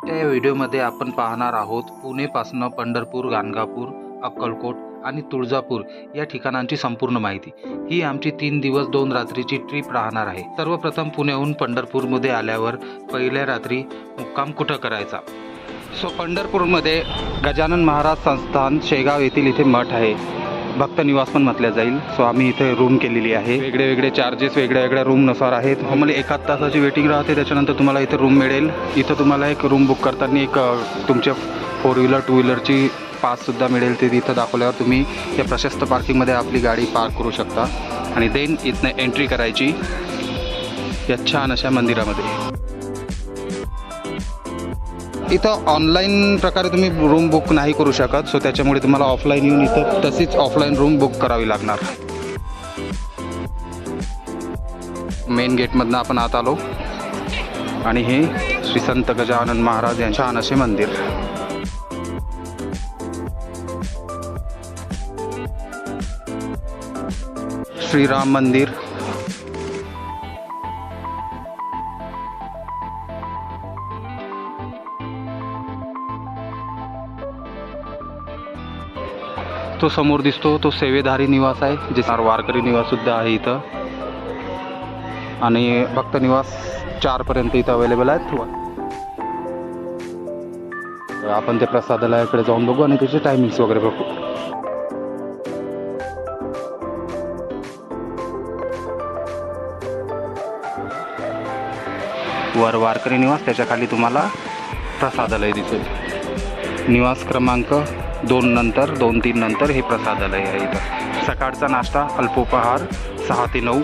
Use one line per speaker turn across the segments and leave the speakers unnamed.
त्या व्हिडिओमध्ये आपण पाहणार आहोत पुणेपासून पंढरपूर, गाणगापूर, अक्कलकोट आणि तुळजापूर या ठिकाणांची संपूर्ण माहिती। ही आमची 3 दिवस 2 रात्रीची ट्रिप राहणार आहे। सर्वप्रथम पुण्याहून पंढरपूरमध्ये आल्यावर पहिल्या रात्री मुक्काम कुठं करायचा। पंढरपूरमध्ये गजानन महाराज संस्थान शेगाव येथील इथे मठ आहे, भक्त निवास पण म्हटलं जाईल। आम्ही इथे रूम केलेली आहे। वेगळे वेगळे चार्जेस वेगळ्या वेगळ्या रूमनुसार आहेत। नॉर्मली 1 तासाची वेटिंग राहते, त्याच्यानंतर तुम्हाला इथे रूम मिळेल। इथं तुम्हाला एक रूम बुक करताना एक तुमच्या 4 व्हीलर 2 व्हीलरची पाससुद्धा मिळेल। ते इथं दाखवल्यावर तुम्ही या प्रशस्त पार्किंगमध्ये आपली गाडी पार्क करू शकता आणि देन इथनं एंट्री करायची या छान अशा मंदिरामध्ये। इथं ऑनलाईन प्रकारे तुम्ही रूम बुक नाही करू शकत, त्याच्यामुळे तुम्हाला ऑफलाईन येऊन इथं तशीच ऑफलाईन रूम बुक करावी लागणार। मेन गेटमधनं आपण आत आलो आणि हे श्री संत गजानन महाराज यांचे छान असे मंदिर। श्रीराम मंदिर, तो समोर दिसतो तो सेवेधारी निवास आहे, जे वारकरी निवास सुद्धा आहे इथं, आणि भक्त निवास 4 पर्यंत इथं अवेलेबल आहेत। आपण त्या प्रसादालयाकडे जाऊन बघू आणि त्याचे टायमिंग्स वगैरे बघू। वर वारकरी निवास, त्याच्या खाली तुम्हाला प्रसादालय दिसेल। निवास क्रमांक 2 नंतर 2-3 नंतर हे प्रसादालय आहे। इथं सकाळचा नाश्ता अल्पोपहार 6 ते 9,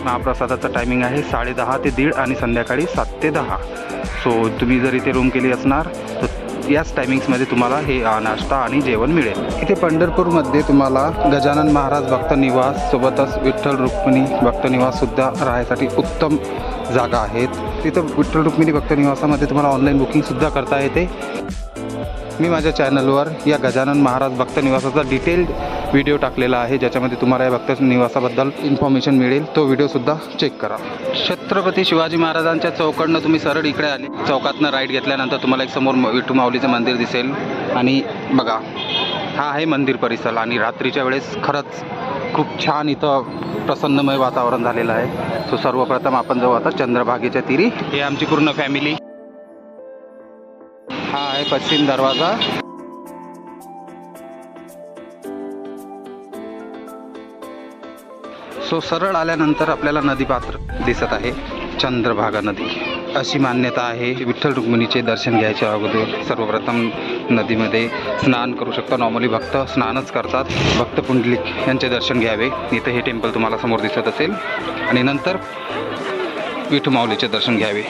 महाप्रसादाचा टायमिंग आहे 10:30 ते 1:30 आणि संध्याकाळी 7 ते 10। तुम्ही जर इथे रूम केली असणार तर याच टायमिंग्समध्ये तुम्हाला हे नाश्ता आणि जेवण मिळेल। इथे पंढरपूरमध्ये तुम्हाला गजानन महाराज भक्त निवास सोबतच विठ्ठल रुक्मिणी भक्त निवाससुद्धा राहण्यासाठी उत्तम जागा आहेत। तिथं विठ्ठल रुक्मिणी भक्त निवासामध्ये तुम्हाला ऑनलाईन बुकिंगसुद्धा करता येते। मी माझ्या चॅनलवर या गजानन महाराज भक्त निवासाचा डिटेल्ड व्हिडिओ टाकलेला आहे, ज्याच्यामध्ये तुम्हाला या भक्त निवासाबद्दल इन्फॉर्मेशन मिळेल। तो व्हिडिओसुद्धा चेक करा। छत्रपती शिवाजी महाराजांच्या चौकडनं तुम्ही सरळ इकडे आले, चौकातनं राईट घेतल्यानंतर तुम्हाला एक समोर विठू माऊलीचं मंदिर दिसेल। आणि बघा, हा आहे मंदिर परिसर आणि रात्रीच्या वेळेस खरंच खूप छान इथं प्रसन्नमय वातावरण झालेलं आहे। सर्वप्रथम आपण जाऊ आता चंद्रभागेच्या तीरी। हे आमची पूर्ण फॅमिली। हा आहे पश्चिम दरवाजा। सरळ आल्यानंतर आपल्याला नदीपात्र दिसत आहे, चंद्रभागा नदी। अशी मान्यता आहे, विठ्ठल रुक्मिणीचे दर्शन घ्यायच्या अगोदर सर्वप्रथम नदीमध्ये स्नान करू शकता। नॉर्मली भक्त स्नानच करतात, भक्त पुंडलिक यांचे दर्शन घ्यावे। इथं हे टेम्पल तुम्हाला समोर दिसत असेल आणि नंतर विठू माऊलीचे दर्शन घ्यावे।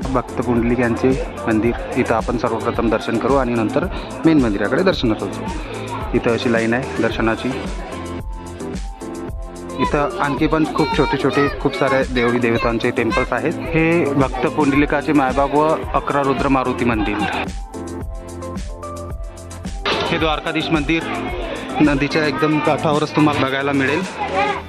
भक्त पुंडलिक यांचे मंदिर, इथं आपण सर्वप्रथम दर्शन करू आणि नंतर मेन मंदिराकडे दर्शनाला जाऊ। इथं अशी लाईन आहे दर्शनाची। इथं आणखी पण खूप छोटे खूप सारे देवी देवतांचे टेम्पल्स आहेत। हे भक्त पुंडलिकाचे मायबाप व 11 रुद्र मारुती मंदिर। हे द्वारकाधीश मंदिर नदीच्या एकदम काठावरच तुम्हाला बघायला मिळेल।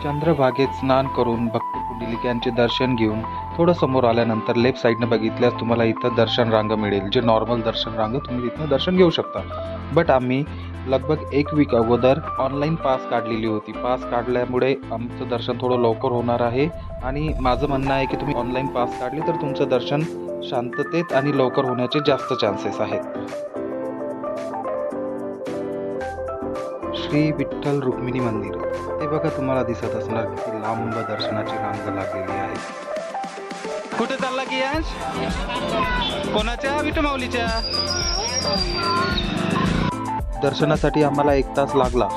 चंद्रभागेत स्नान करून भक्त पुंडलिक यांचे दर्शन घेऊन थोडं समोर आल्यानंतर लेफ्ट साईडनं बघितल्यास तुम्हाला इथं दर्शन रांग मिळेल, जे नॉर्मल दर्शन रांग तुम्ही इथनं दर्शन घेऊ शकता। बट आम्ही लगभग 1 वीक अगोदर ऑनलाईन पास काढलेली होती। पास काढल्यामुळे आमचं दर्शन थोडं लवकर होणार आहे आणि माझं म्हणणं आहे की तुम्ही ऑनलाईन पास काढले तर तुमचं दर्शन शांततेत आणि लवकर होण्याचे जास्त चान्सेस आहेत। श्री विठ्ठल रुक्मिणी मंदिर, ते बघा तुम्हाला दिसत असणार की लांब दर्शनाची रांग लागलेली आहे। कुठे चालला की आज? कोणाच्या? विठू माऊलीच्या दर्शनासाठी आम्हाला 1 तास लागला।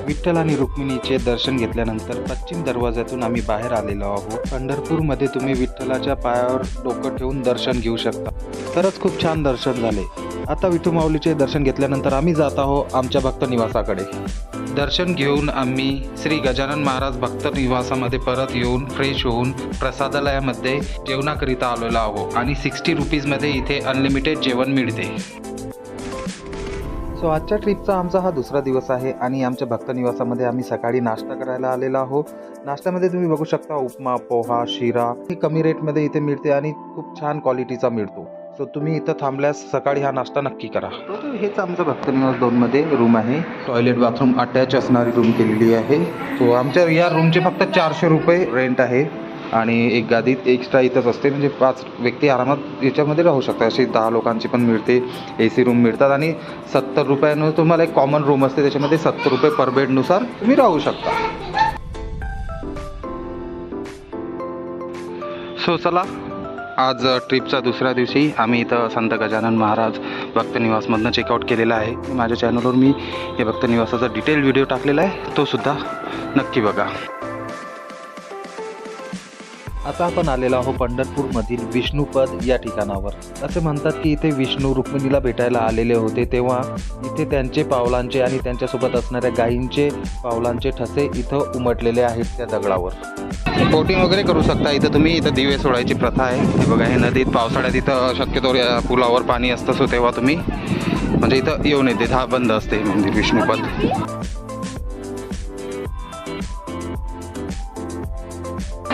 विठ्ठल आणि रुक्मिणीचे दर्शन घेतल्यानंतर पश्चिम दरवाजातून आम्ही बाहेर आलेलो आहोत। पंढरपूरमध्ये तुम्ही विठ्ठलाच्या पायावर डोकं ठेवून दर्शन घेऊ शकता। खरंच खूप छान दर्शन झाले। आता विठू माऊलीचे दर्शन घेतल्यानंतर आम्ही जात आहोत आमच्या भक्त निवासाकडे। दर्शन घेऊन आम्ही श्री गजानन महाराज भक्त निवासामध्ये परत येऊन फ्रेश होऊन प्रसादालयामध्ये जेवणाकरिता आलेलो आहोत आणि 60 रुपीजमध्ये इथे अनलिमिटेड जेवण मिळते। सो आजच्या ट्रिपचा आमचा हा दुसरा दिवस आहे आणि आमच्या भक्त निवासामध्ये आम्ही सकाळी नाश्ता करायला आलेलो आहोत. नाश्त्यामध्ये तुम्ही बघू शकता उपमा, पोहा, शिरा हे कमी रेटमध्ये इथे मिळते आणि खूप छान क्वालिटीचा मिळतो. सो तुम्ही इथं थांबल्यास सकाळी हा नाश्ता नक्की करा. हेच आमचं भक्त निवास 2 मध्ये रूम आहे. टॉयलेट बाथरूम अटॅच असणारी रूम केलेली आहे. सो आमच्या या रूमचे फक्त 400 रुपये रेंट आहे आणि एक गादी एक्स्ट्रा इथंच असते, म्हणजे 5 व्यक्ती आरामात याच्यामध्ये राहू शकतात. अशी 10 लोकांची पण मिळते. AC रूम मिळतात आणि 70 रुपयानं तुम्हाला एक कॉमन रूम असते, त्याच्यामध्ये 70 रुपये पर बेडनुसार तुम्ही राहू शकता. सो चला, आज ट्रिपचा दुसऱ्या दिवशी आम्ही इथं संत गजानन महाराज भक्त निवासमधनं चेकआउट केलेला आहे. माझ्या चॅनलवर मी या भक्त निवासाचा डिटेल व्हिडिओ टाकलेला आहे, तो सुद्धा नक्की बघा. आता आपण आलेलो आहोत पंढरपूरमधील विष्णुपद या ठिकाणावर. असे म्हणतात की इथे विष्णू रुक्मिणीला भेटायला आलेले होते, तेव्हा इथे त्यांचे पावलांचे आणि त्यांच्यासोबत असणाऱ्या गायींचे पावलांचे ठसे इथं उमटलेले आहेत त्या दगडावर. बोटिंग वगैरे करू शकता इथं तुम्ही. इथं दिवे सोडायची प्रथा आहे. हे बघा, हे नदीत पावसाळ्यात इथं शक्यतो या पुलावर पाणी असतं, सो तेव्हा तुम्ही म्हणजे इथं येऊन येते. हा बंद असते मंदिर विष्णुपद.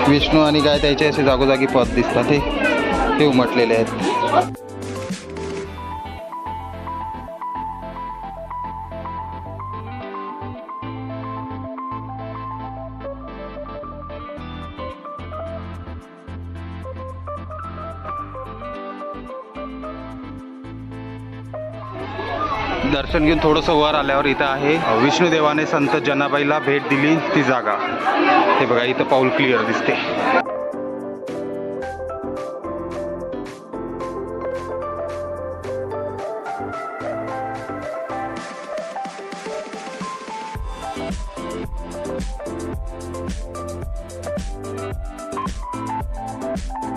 विष्णू आणि गाय त्याचे असे जागोजागी पद दिसतात, हे उमटलेले आहेत. दर्शन घेऊन थोडंसं वर आल्यावर इथं आहे विष्णुदेवाने संत जनाबाईला भेट दिली ती जागा. हे बघा, इथं पाऊल क्लिअर दिसते.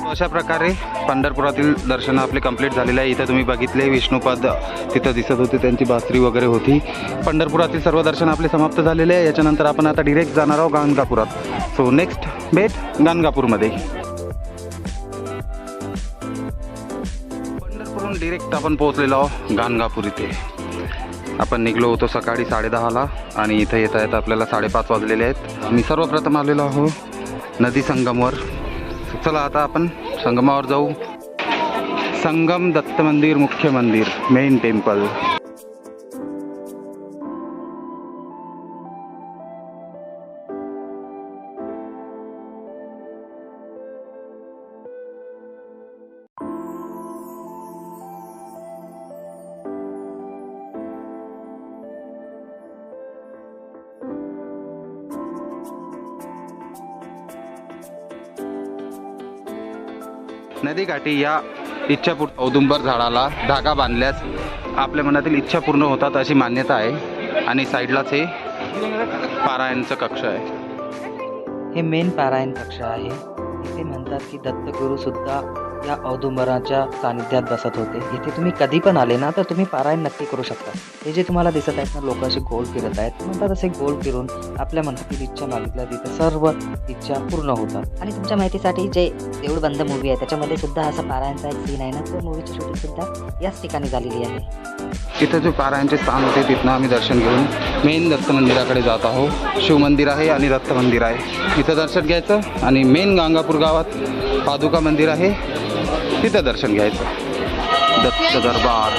अशा प्रकारे पंढरपुरातील दर्शन आपले कंप्लीट झालेले आहे. इथं तुम्ही बघितले विष्णुपद तिथं दिसत होते, त्यांची बासरी वगैरे होती. पंढरपुरातील सर्व दर्शन आपले समाप्त झालेले आहे. याच्यानंतर आपण आता डिरेक्ट जाणार आहोत गाणगापुरात. सो नेक्स्ट भेट गाणगापूरमध्ये. पंढरपूरहून डिरेक्ट आपण पोहोचलेलो आहोत गाणगापूर. इथे आपण निघलो होतो सकाळी 10:30ला आणि इथं येता येता आपल्याला 5:30 वाजलेले आहेत. आम्ही सर्वप्रथम आलेलो आहोत नदी संगमवर. चला आता आपण संगमावर जाऊ. संगम दत्त मंदिर, मुख्य मंदिर, मेन टेम्पल. नदीकाठी या इच्छापूर्ण औदुंबर झाडाला धागा बांधल्यास आपल्या मनातील इच्छा पूर्ण होतात अशी मान्यता आहे. आणि साईडलाच हे पारायणचं कक्ष आहे.
हे मेन पारायण कक्ष आहे. इथे म्हणतात की दत्तगुरू सुद्धा या औदुंबराच्या सानिध्यात बसत होते. इथे तुम्ही कधी पण आले ना तर तुम्ही पारायण नक्की करू शकता. हे जे तुम्हाला दिसत आहेत ना, लोक असे गोल फिरत आहेत, म्हणतात असे गोल फिरून आपल्या मनातील इच्छा मागितल्या तिथे सर्व इच्छा पूर्ण होतात.
आणि तुमच्या माहितीसाठी जे देऊळ बंद मूवी आहे त्याच्यामध्ये सुद्धा असा पारायणचा एक सीन आहे ना, तो मूवीची शूटिंग सुद्धा याच ठिकाणी झालेली आहे.
इथं जे पारायणचे स्थान होते तिथनं आम्ही दर्शन घेऊन मेन दत्त मंदिराकडे जात आहोत. शिवमंदिर आहे आणि दत्त मंदिर आहे. इथं दर्शन घ्यायचं आणि मेन गाणगापूर गावात पादुका मंदिर आहे, तिथं दर्शन घ्यायचं. दत्त दरबार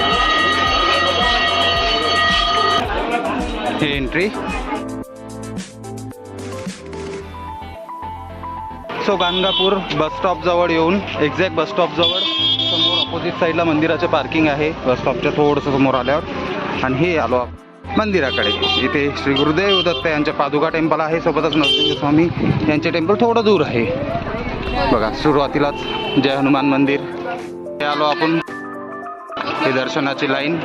हे entry. So Ganagapur bus stop जवळ येऊन एक्झॅक्ट बस स्टॉप जवळ समोर अपोजिट साईडला मंदिराचं पार्किंग आहे. बस स्टॉपच्या थोडंसं समोर आल्यावर आणि हे आलो मंदिराकडे. इथे श्री गुरुदेव दत्त यांच्या पादुका टेम्पल आहे, सोबतच नरसिंह स्वामी यांचे टेम्पल थोडं दूर आहे. बघा, सुरुवातीलाच जय हनुमान मंदिर. हे आलो आपण. हे दर्शनाची लाईन.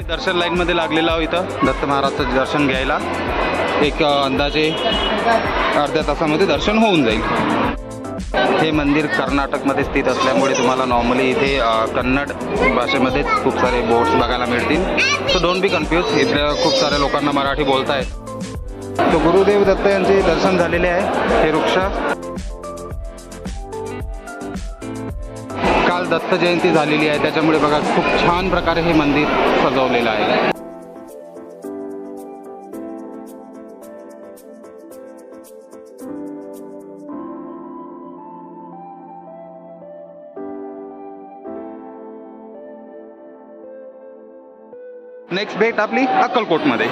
दर्शन लाईनमध्ये लागलेला आहो इथं दत्त महाराजचं दर्शन घ्यायला. एक अंदाजे अर्ध्या तासामध्ये दर्शन होऊन जाईल. हे मंदिर कर्नाटकमध्ये स्थित असल्यामुळे तुम्हाला नॉर्मली इथे कन्नड भाषेमध्येच खूप सारे बोर्ड्स बघायला मिळतील. सो डोंट बी कन्फ्यूज, इथल्या खूप साऱ्या लोकांना मराठी बोलता येत. तो गुरुदेव दत्त यांचे दर्शन झालेले आहे. हे वृक्ष काल दत्त जयंती झालेली आहे, त्याच्यामुळे बघा खूप छान प्रकारे हे मंदिर सजवलेलं आहे. नेक्स्ट डेट आपली अक्कलकोटमध्ये.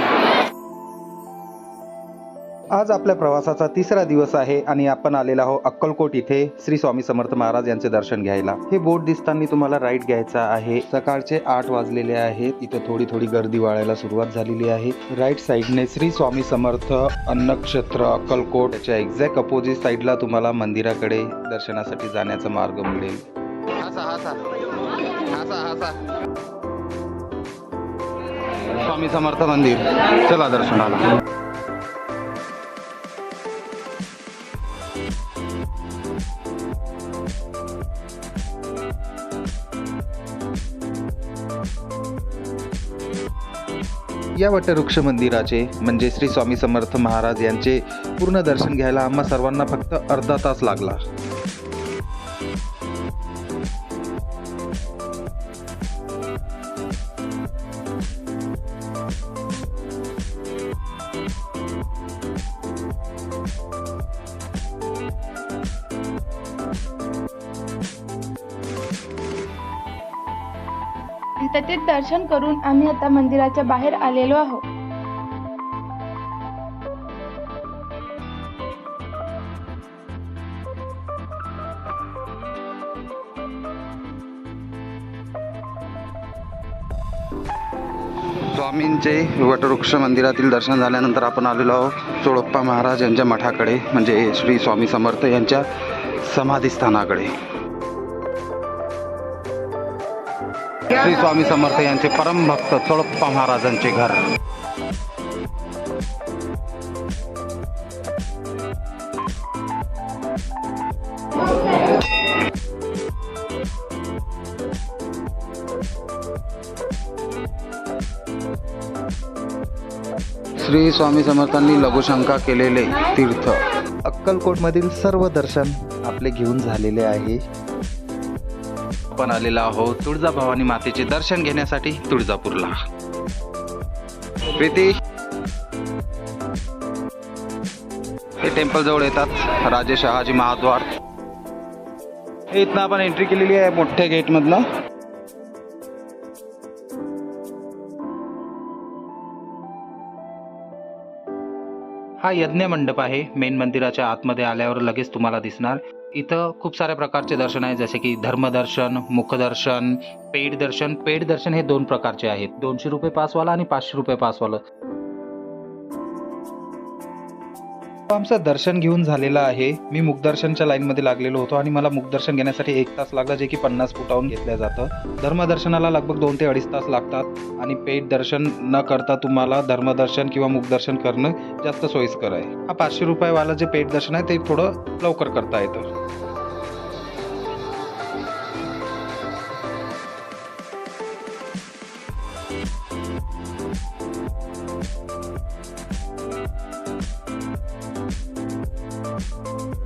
आज आपल्या प्रवासाचा तिसरा दिवस आहे आणि आपण आलेलो आहोत अक्कलकोट इथे श्री स्वामी समर्थ महाराज यांचे दर्शन घ्यायला. हे बोर्ड दिसताना तुम्हाला राईट घ्यायचा आहे. सकाळचे 8 वाजलेले आहेत. इथे थोडी थोडी गर्दी वाढायला सुरुवात झालेली आहे. राईट साईडने श्री स्वामी समर्थ अन्नक्षेत्र अक्कलकोट, याच्या एक्झॅक्ट अपोजिट साईडला तुम्हाला मंदिराकडे दर्शनासाठी जाण्याचा मार्ग मिळेल. स्वामी समर्थ मंदिर, चला दर्शनाला. या वटवृक्ष मंदिराचे म्हणजे श्री स्वामी समर्थ महाराज यांचे पूर्ण दर्शन घ्यायला आम्हा सर्वांना फक्त अर्धा तास लागला.
तेथे दर्शन करून आम्ही आता मंदिराच्या बाहेर आलेलो आहोत.
स्वामींचे वटवृक्ष मंदिरातील दर्शन झाल्यानंतर आपण आलेलो आहोत चोळप्पा महाराज यांच्या मठाकडे, म्हणजे श्री स्वामी समर्थ यांच्या समाधीस्थानाकडे. श्री स्वामी समर्थ यांचे परमभक्त चोळप्पा महाराजांचे घर. श्री स्वामी समर्थांनी लघुशंका केलेले तीर्थ. अक्कलकोटमधील सर्व दर्शन आपले घेऊन झालेले आहे. आपण आलेलो आहोत तुळजाभवानी मातेचे दर्शन घेण्यासाठी तुळजापूरला. प्रीती, हे टेम्पल जवळ येतात राजे शहाजी महाद्वार. हे इथनं आपण एंट्री केलेली आहे मोठ्या गेट मधनं. हा यज्ञ मंडप आहे. मेन मंदिराच्या आतमध्ये आल्यावर लगेच तुम्हाला दिसणार. इथं खूप साऱ्या प्रकारचे दर्शन आहे, जसे की धर्मदर्शन, मुखदर्शन, पेड दर्शन. पेड दर्शन हे 2 प्रकारचे आहेत, 200 रुपये पासवाला आणि 500 रुपये पासवाला. आमचं दर्शन घेऊन झालेलं आहे. मी मुखदर्शनच्या लाईनमध्ये लागलेलो होतो आणि मला मुखदर्शन घेण्यासाठी 1 तास लागला, जे की 50 फुटाहून घेतलं जातं. धर्मदर्शनाला लगभग 2 ते 2.5 तास लागतात आणि पेड दर्शन न करता तुम्हाला धर्मदर्शन किंवा मुखदर्शन करणं जास्त सोयीस्कर आहे. हा 500 रुपयेवाला जे पेड दर्शन आहे ते थोडं लवकर करता येतं.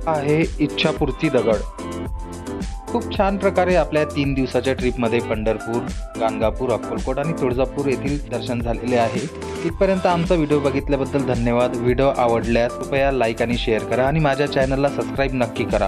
आहे इच्छापूर्ती दगड. खूप छान प्रकारे आपल्या 3 दिवसाच्या ट्रिपमध्ये पंढरपूर, गाणगापूर, अक्कलकोट आणि तुळजापूर येथील दर्शन झालेले आहे. इथपर्यंत आमचा व्हिडिओ बघितल्याबद्दल धन्यवाद. व्हिडिओ आवडल्यास कृपया लाईक आणि शेअर करा आणि माझ्या चॅनलला सबस्क्राईब नक्की करा.